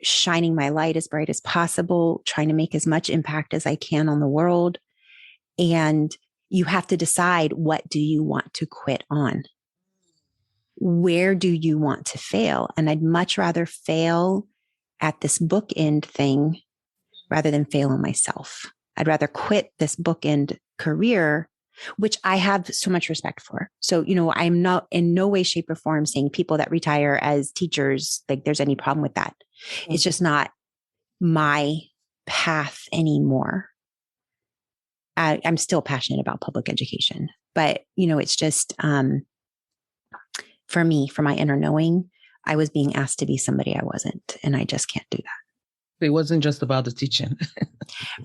shining my light as bright as possible, trying to make as much impact as I can on the world. And you have to decide, what do you want to quit on? Where do you want to fail? And I'd much rather fail at this bookend thing rather than fail on myself. I'd rather quit this bookend career, which I have so much respect for. So, I'm not in no way, shape, or form saying people that retire as teachers, like there's any problem with that. It's just not my path anymore. I'm still passionate about public education, but it's just, for me, for my inner knowing, I was being asked to be somebody I wasn't, and I just can't do that. It wasn't just about the teaching.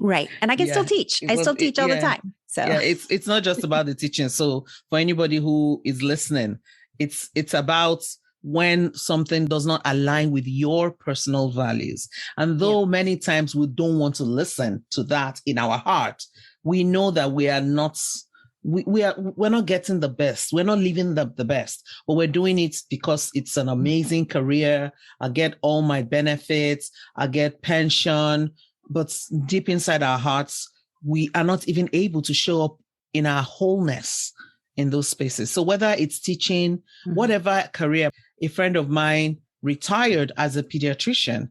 Right. And I can still teach. I still teach all the time. So it's not just about the teaching. So for anybody who is listening, it's about when something does not align with your personal values. And though many times we don't want to listen to that in our heart, we know that we are not, we're not getting the best. We're not living the best, but we're doing it because it's an amazing career. I get all my benefits. I get pension, but deep inside our hearts, we are not even able to show up in our wholeness in those spaces. So whether it's teaching, whatever career, a friend of mine retired as a pediatrician,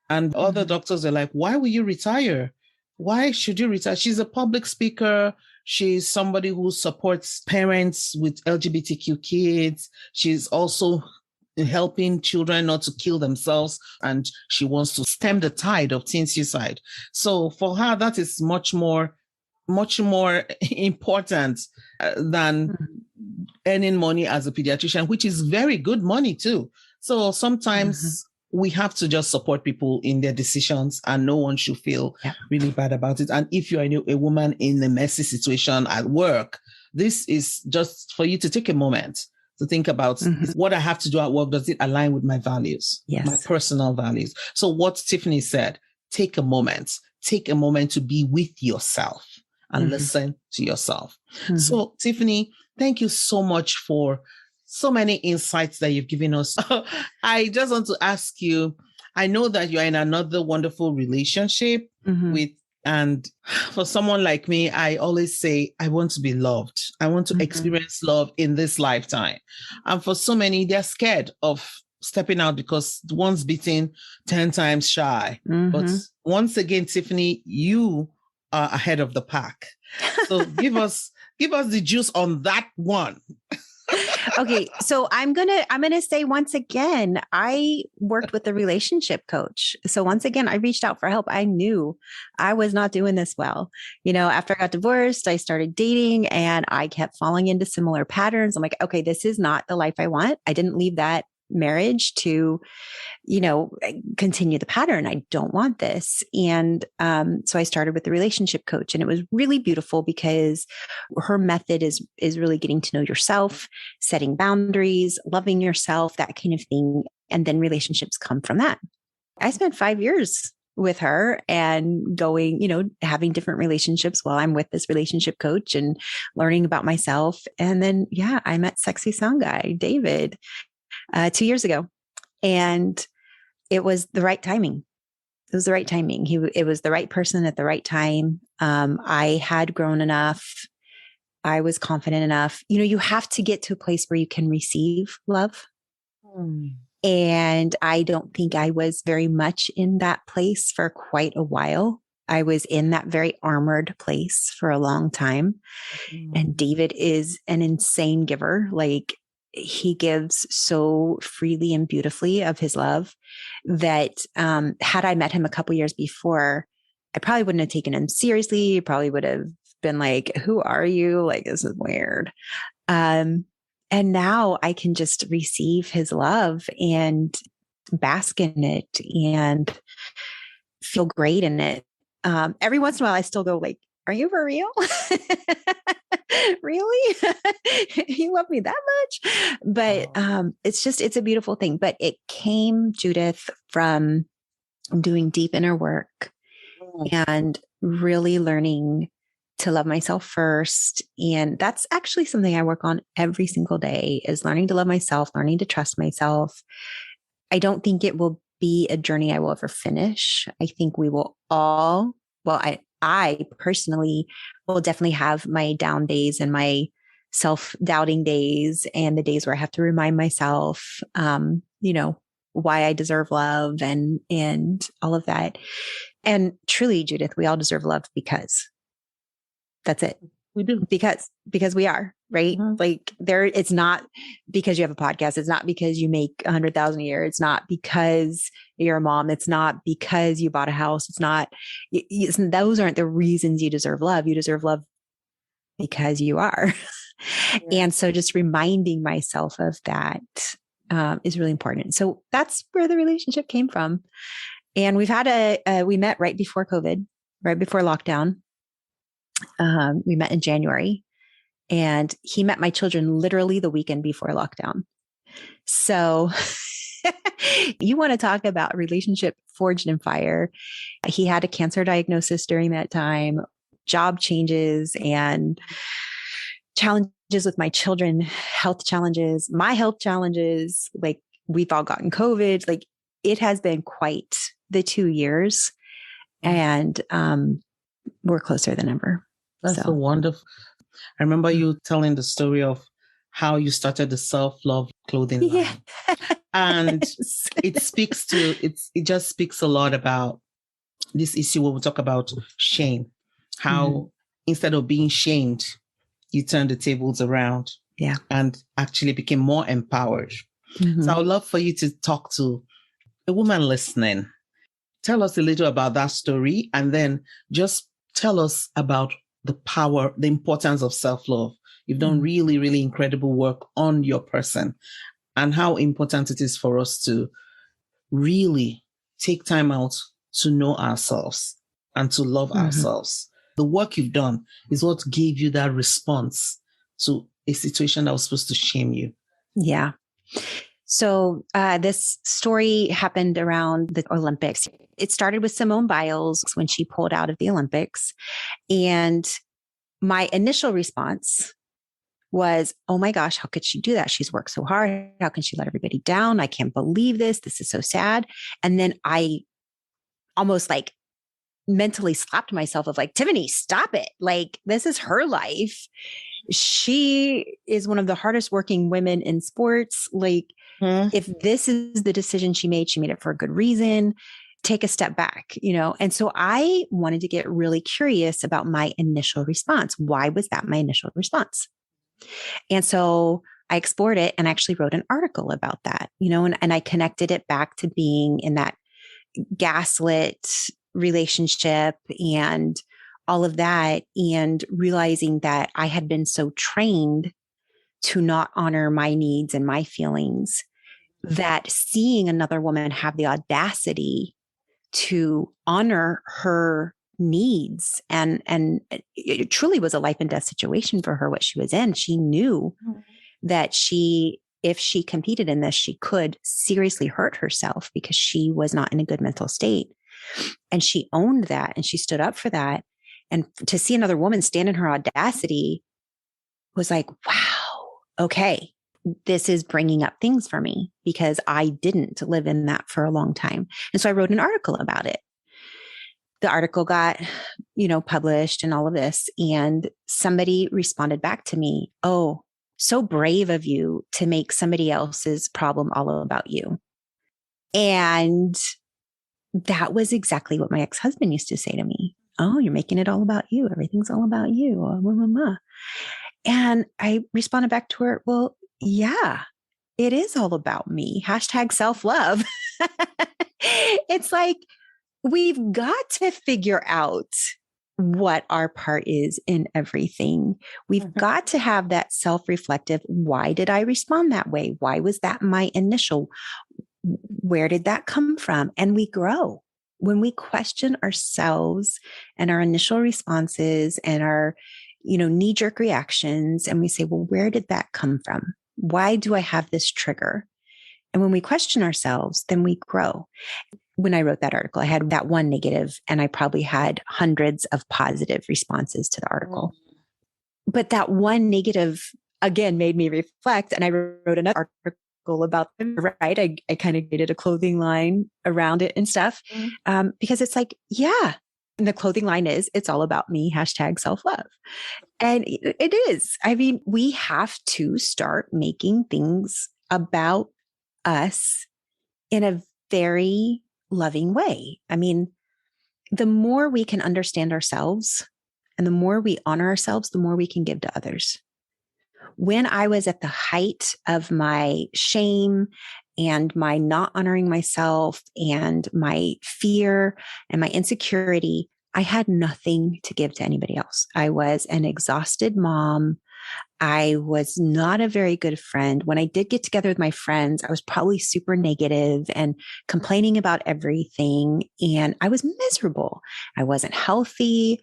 and other doctors are like, why will you retire? Why should you retire? She's a public speaker. She's somebody who supports parents with LGBTQ kids. She's also helping children not to kill themselves. And she wants to stem the tide of teen suicide. So for her, that is much more important than earning money as a pediatrician, which is very good money too. So sometimes we have to just support people in their decisions, and no one should feel really bad about it. And if you're a woman in a messy situation at work, this is just for you to take a moment to think about what I have to do at work. Does it align with my values, my personal values? So what Tiphany said, take a moment to be with yourself and listen to yourself. So Tiphany, thank you so much for so many insights that you've given us. I just want to ask you, I know that you're in another wonderful relationship with, and for someone like me, I always say, I want to be loved. I want to experience love in this lifetime. And for so many, they're scared of stepping out because one's beaten 10 times shy. But once again, Tiphany, you are ahead of the pack. So give us the juice on that one. Okay. So I'm going to say once again, I worked with a relationship coach. So once again, I reached out for help. I knew I was not doing this well. After I got divorced, I started dating and I kept falling into similar patterns. I'm like, okay, this is not the life I want. I didn't leave that marriage to, continue the pattern. I don't want this. And so I started with the relationship coach, and it was really beautiful because her method is really getting to know yourself, setting boundaries, loving yourself, that kind of thing. And then relationships come from that. I spent 5 years with her and going, having different relationships while I'm with this relationship coach and learning about myself. And then, I met sexy sound guy, David, 2 years ago. And it was the right timing. It was the right timing. It was the right person at the right time. I had grown enough. I was confident enough. You have to get to a place where you can receive love. And I don't think I was very much in that place for quite a while. I was in that very armored place for a long time. And David is an insane giver. Like, he gives so freely and beautifully of his love that had I met him a couple years before, I probably wouldn't have taken him seriously. Probably would have been like, who are you? Like, this is weird. And now I can just receive his love and bask in it and feel great in it. Every once in a while, I still go like, are you for real? Really? You love me that much? But it's a beautiful thing. But it came, Judith, from doing deep inner work and really learning to love myself first. And that's actually something I work on every single day, is learning to love myself, learning to trust myself. I don't think it will be a journey I will ever finish. I think we will all, I personally will definitely have my down days and my self-doubting days and the days where I have to remind myself, why I deserve love and all of that. And truly, Judith, we all deserve love because that's it. We do. Because we are, right? Like it's not because you have a podcast. It's not because you make 100,000 a year. It's not because you're a mom. It's not because you bought a house. It's not, those aren't the reasons you deserve love. You deserve love because you are. And so just reminding myself of that is really important. So that's where the relationship came from. And we've had we met right before COVID, right before lockdown. We met in January, and he met my children literally the weekend before lockdown. So you want to talk about a relationship forged in fire. He had a cancer diagnosis during that time, job changes and challenges with my children, health challenges, my health challenges. Like, we've all gotten COVID. Like, it has been quite the 2 years, and we're closer than ever. That's so wonderful. I remember you telling the story of how you started the self-love clothing line. And it just speaks a lot about this issue when we talk about shame, how instead of being shamed, you turned the tables around and actually became more empowered. So I would love for you to talk to a woman listening. Tell us a little about that story, and then just tell us about the power, the importance of self-love. You've done really, really incredible work on your person, and how important it is for us to really take time out to know ourselves and to love ourselves. The work you've done is what gave you that response to a situation that was supposed to shame you. Yeah. So this story happened around the Olympics. It started with Simone Biles when she pulled out of the Olympics. And my initial response was, oh my gosh, how could she do that? She's worked so hard. How can she let everybody down? I can't believe this. This is so sad. And then I almost like mentally slapped myself of like, Tiphany, stop it. Like, this is her life. She is one of the hardest working women in sports. Like, if this is the decision she made it for a good reason. Take a step back, you know? And so I wanted to get really curious about my initial response. Why was that my initial response? And so I explored it and actually wrote an article about that, you know, and I connected it back to being in that gaslit relationship and all of that, and realizing that I had been so trained to not honor my needs and my feelings, that seeing another woman have the audacity to honor her needs, and it truly was a life and death situation for her, what she was in. She knew that if she competed in this, she could seriously hurt herself because she was not in a good mental state. And she owned that and she stood up for that. And to see another woman stand in her audacity was like, wow, okay, this is bringing up things for me because I didn't live in that for a long time. And so I wrote an article about it. The article got, you know, published and all of this. And somebody responded back to me, oh, so brave of you to make somebody else's problem all about you. And that was exactly what my ex-husband used to say to me. Oh, you're making it all about you. Everything's all about you. And I responded back to her, well, yeah, it is all about me. Hashtag self-love. It's like, we've got to figure out what our part is in everything. We've got to have that self-reflective. Why did I respond that way? Why was that my initial? Where did that come from? And we grow when we question ourselves and our initial responses and our, you know, knee-jerk reactions. And we say, well, where did that come from? Why do I have this trigger? And when we question ourselves, then we grow. When I wrote that article, I had that one negative, and I probably had hundreds of positive responses to the article. But that one negative, again, made me reflect. And I wrote another article about them, right? I kind of created a clothing line around it and stuff, because it's like, yeah, and the clothing line is, it's all about me, hashtag self-love. And it is. I mean, we have to start making things about us in a very loving way. I mean, the more we can understand ourselves and the more we honor ourselves, the more we can give to others. When I was at the height of my shame and my not honoring myself and my fear and my insecurity, I had nothing to give to anybody else. I was an exhausted mom. I was not a very good friend. When I did get together with my friends, I was probably super negative and complaining about everything. And I was miserable. I wasn't healthy.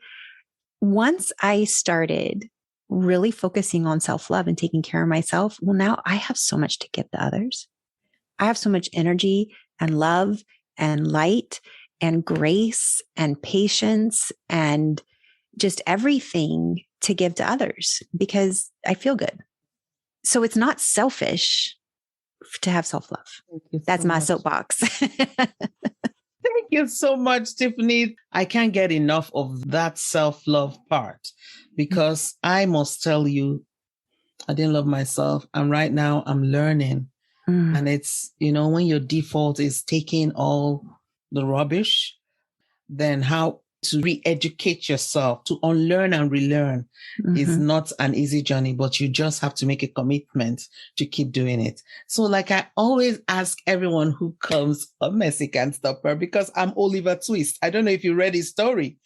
Once I started really focusing on self-love and taking care of myself, well, now I have so much to give to others. I have so much energy and love and light and grace and patience and just everything to give to others because I feel good. So it's not selfish to have self-love. That's my soapbox. Thank Thank you so much, Tiphany. I can't get enough of that self-love part because I must tell you, I didn't love myself. And right now I'm learning. And it's, when your default is taking all the rubbish, then how to re-educate yourself, to unlearn and relearn is not an easy journey, but you just have to make a commitment to keep doing it. So like I always ask everyone who comes on Mexican Stopper, because I'm Oliver Twist. I don't know if you read his story.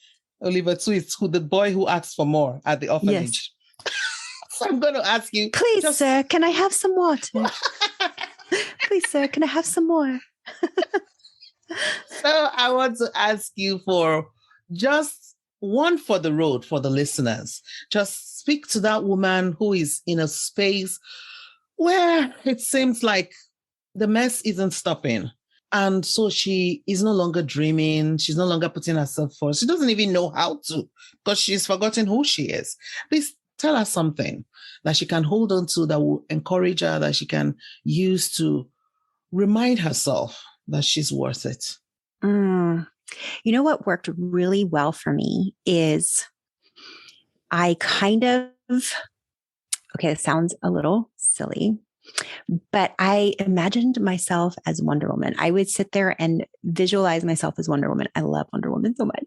Oliver Twist, the boy who asked for more at the orphanage. Yes. So I'm going to ask you. Please, sir, can I have some water? Please, sir, can I have some more? So I want to ask you for just one for the road for the listeners. Just speak to that woman who is in a space where it seems like the mess isn't stopping. And so she is no longer dreaming. She's no longer putting herself forward. She doesn't even know how to because she's forgotten who she is. Please tell her something that she can hold on to, that will encourage her, that she can use to remind herself that she's worth it. You know what worked really well for me is I it sounds a little silly, but I imagined myself as Wonder Woman. I would sit there and visualize myself as Wonder Woman. I love Wonder Woman so much.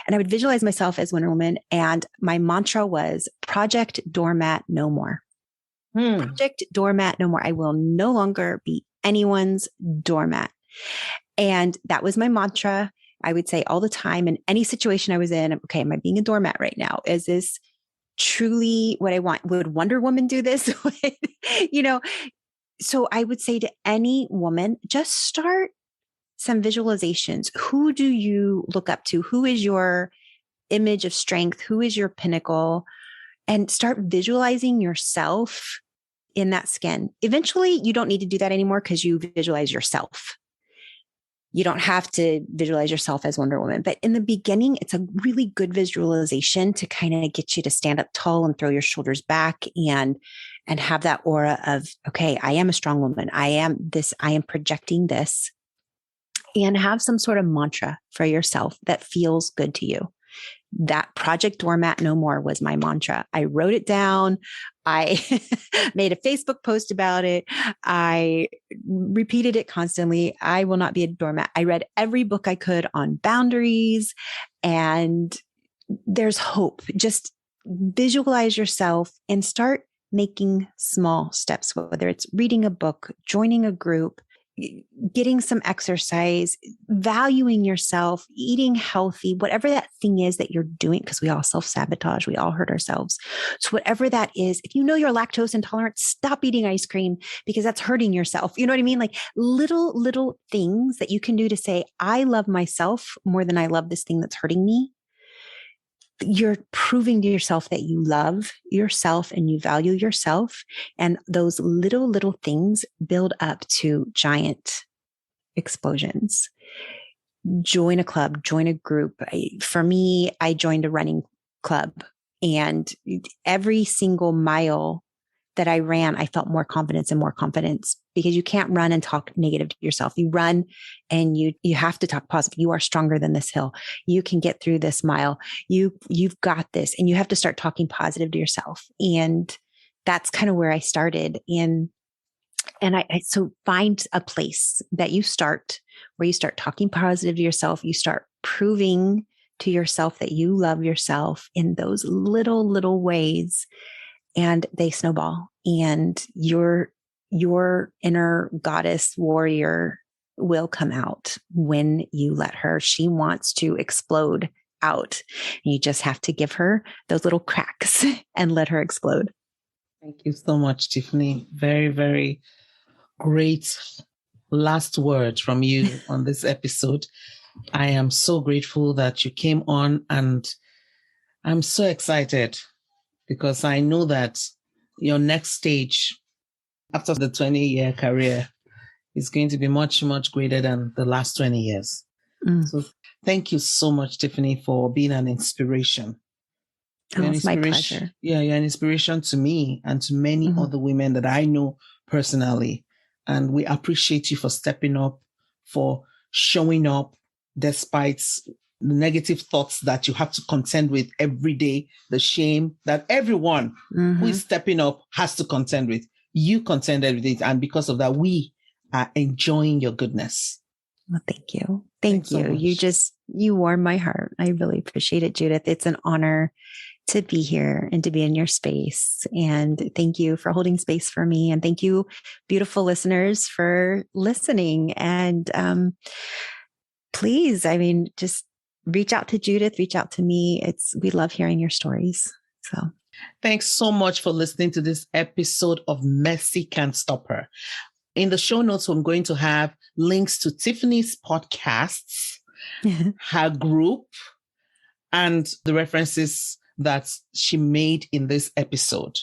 And I would visualize myself as Wonder Woman. And my mantra was Project Doormat No More. Project Doormat No More. I will no longer be anyone's doormat. And that was my mantra. I would say all the time in any situation I was in, okay, am I being a doormat right now? Is this truly what I want? Would Wonder Woman do this? So I would say to any woman, just start some visualizations. Who do you look up to? Who is your image of strength? Who is your pinnacle? And start visualizing yourself in that skin. Eventually, you don't need to do that anymore because you visualize yourself. You don't have to visualize yourself as Wonder Woman. But in the beginning, it's a really good visualization to kind of get you to stand up tall and throw your shoulders back and have that aura of, okay, I am a strong woman. I am this, I am projecting this, and have some sort of mantra for yourself that feels good to you. That Project Doormat No More was my mantra. I wrote it down. I made a Facebook post about it. I repeated it constantly. I will not be a doormat. I read every book I could on boundaries, and there's hope. Just visualize yourself and start making small steps, whether it's reading a book, joining a group, getting some exercise, valuing yourself, eating healthy, whatever that thing is that you're doing, because we all self-sabotage, we all hurt ourselves. So whatever that is, if you know you're lactose intolerant, stop eating ice cream because that's hurting yourself. You know what I mean? Like little things that you can do to say, I love myself more than I love this thing that's hurting me. You're proving to yourself that you love yourself and you value yourself. And those little things build up to giant explosions. Join a club, join a group. For me, I joined a running club, and every single mile that I ran, I felt more confidence and more confidence, because you can't run and talk negative to yourself. You run and you have to talk positive. You are stronger than this hill. You can get through this mile. You've got this, and you have to start talking positive to yourself. And that's kind of where I started. And so find a place that you start where you start talking positive to yourself. You start proving to yourself that you love yourself in those little ways. And they snowball, and your inner goddess warrior will come out when you let her. She wants to explode out. You just have to give her those little cracks and let her explode. Thank you so much, Tiphany. Very, very great last word from you on this episode. I am so grateful that you came on, and I'm so excited because I know that your next stage after the 20-year career is going to be much, much greater than the last 20 years. So thank you so much, Tiphany, for being an inspiration. It's my pleasure. Yeah, you're an inspiration to me and to many other women that I know personally. And we appreciate you for stepping up, for showing up, despite the negative thoughts that you have to contend with every day, the shame that everyone who is stepping up has to contend with. You contended with it. And because of that, we are enjoying your goodness. Well, thank you. Thank Thanks you. so You warm my heart. I really appreciate it, Judith. It's an honor to be here and to be in your space. And thank you for holding space for me. And thank you, beautiful listeners, for listening. And please, just reach out to Judith, reach out to me. We love hearing your stories. So thanks so much for listening to this episode of Mercy Can't Stop Her. In the show notes, I'm going to have links to Tiphany's podcasts, her group, and the references that she made in this episode.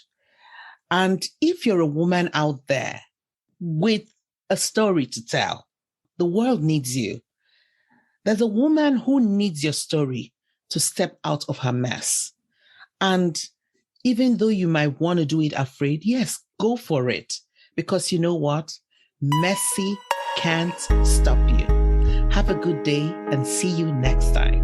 And if you're a woman out there with a story to tell, the world needs you. There's a woman who needs your story to step out of her mess. And even though you might want to do it afraid, yes, go for it. Because you know what? Mercy can't stop you. Have a good day and see you next time.